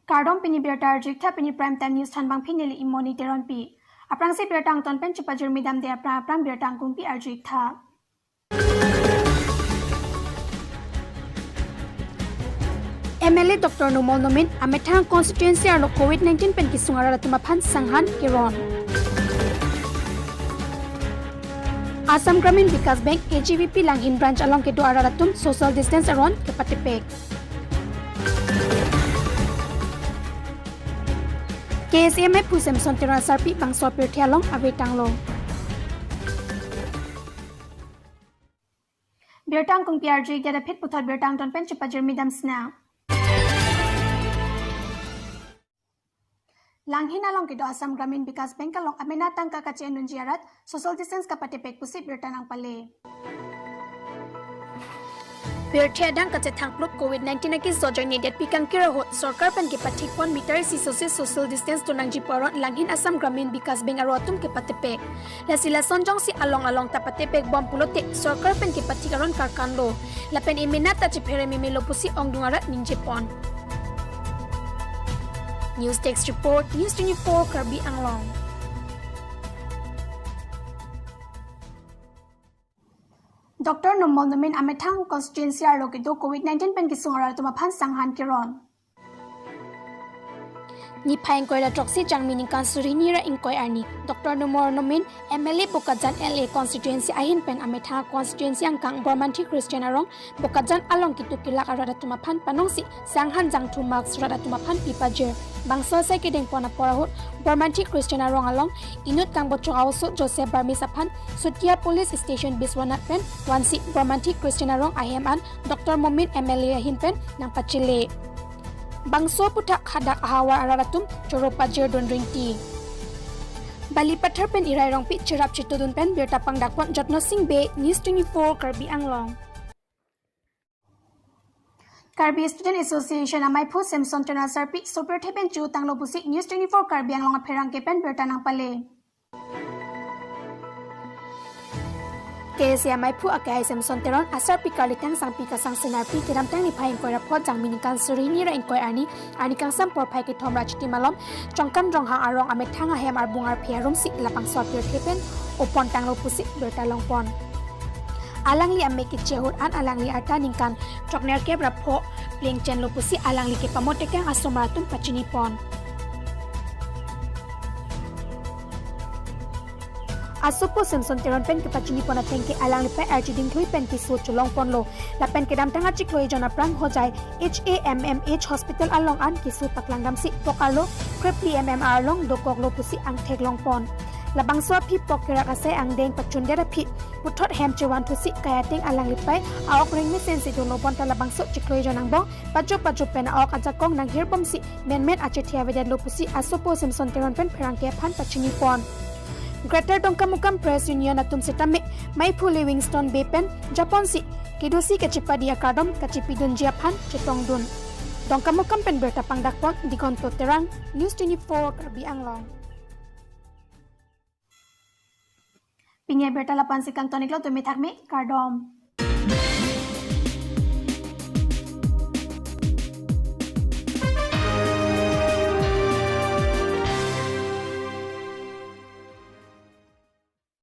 Kardom pini bertar jikta pini prime time news tan bang pini li imoni teron pi. Aprang si bertang ton pen cepat jermi dam de aprang bertang kung pi arjikta. MLA Dr. Numol Nomin ametang constituency arlo COVID-19 pen kisungara ratumapan sanghan kiron. Assam Gramin Vikas Bank AGVP Langhin branch along ke doa ratum social distance around ke Patipek. KSMF pusem sonteran sarpi bang sopir tialong avetanglo. Bertang kung PRJ gada pit putat bertang ton pen cepat jermi dam sna. Langhin along ke do Assam Gramin Vikas Bank along amenatang kakacien nunjiarat social distance ka Patipek pusip bertanang pale. Bertiadang kaca tangklub COVID-19 aki sojang nedet pikang kira hot sorkar pen ke patik 1 meter si social distance tunang jiporon Langhin Assam Gramin Vikas Bank arotum ke Patipek. Lasila sonjong si along ta Patipek bom pulote sorkar pen ke patik aron karkanlo. Lapen imenata cipere mimilo pusi ongdungarat ninjipon. News Text Report, News 24, Karbi Anglong. Dr. Numol Nomin ametang constituency arlo ke do COVID-19 pen kisungara tumapan sanghan kiron. Ni paeng koira troksi jang mining kansuri nira inkoi arni Dr. Numol Nomin MLA Bukadjan LA constituency ahin pen ametang constituency angkang Bormanti Christian arong Bukadjan along kitu kilak arada tumapan panongsi sanghan jang 2 marks rada tumapan pipajer bangsa sa kideng pona porahut Bormanti Christian arong along inut kang botchong awso Joseph Barmisapan Sutia Police Station Biswanat pen wansi Bormanti Christian arong aheman Dr. Momin MLA ahin pen nang pachile bangso putak hadak hawa araratum choropajer don ringti bali pathar pen irai rong pi chirap chitodun pen bertapang dakpon jotno sing be News 24 Karbi Anglong. Karbi Student Association amai phu Samson Tena Sarpi super thepen chu tanglo busik News 24 Karbi Anglong pherang ke pen bertanang pale. KSA amai phu akai Samson Teron asar pikali tang sang pika sang senarpi kiram tang ni phain koira phot jang mini kan suri ni ra inkoi ani kang sam por phai ke thomra chiti malom chongkam jong hang arong ame thanga hem ar bungar phiarum si lapang software thepen opon tanglo pusi bertalong pon alangli ame ki chehur an alangli arta ningkan chokner ke brapho pling chen lo pusi alangli ke pamote kang asomratum pachini pon Asupo Samson Teron pen ke pachini pona tengke alang lipe arjiding thui pen ki so chulong pon lo la pen ke dam tanga chikloi jona prang ho jai HAMMH hospital along an ki su paklang dam si pokarlo krepli MMR long dokok lo pusi ang theklong pon la bangso phi pokera ase ang deng pachun dera phi puthot hem chewan thusi kaya teng alang lipai aok ring mi sensi do lo pon ta la bangso chikloi jonang bong pacho pen aok ajakong nang hirbom si men ache thia vedad lo pusi Asupo Samson Teron pen pherang ke phan pachini pon Greater Dongkamukam Press Union atum sitame Maipu Livingston Bepen Japan si kidosi kacipadia kardom kacipidun jiaphan cetongdun Dongkamukam pen bertapang dakpon dikonto terang News 24 Karbi Anglong. Pinyai bertalapan si kantoniklo tumi thakme kardom.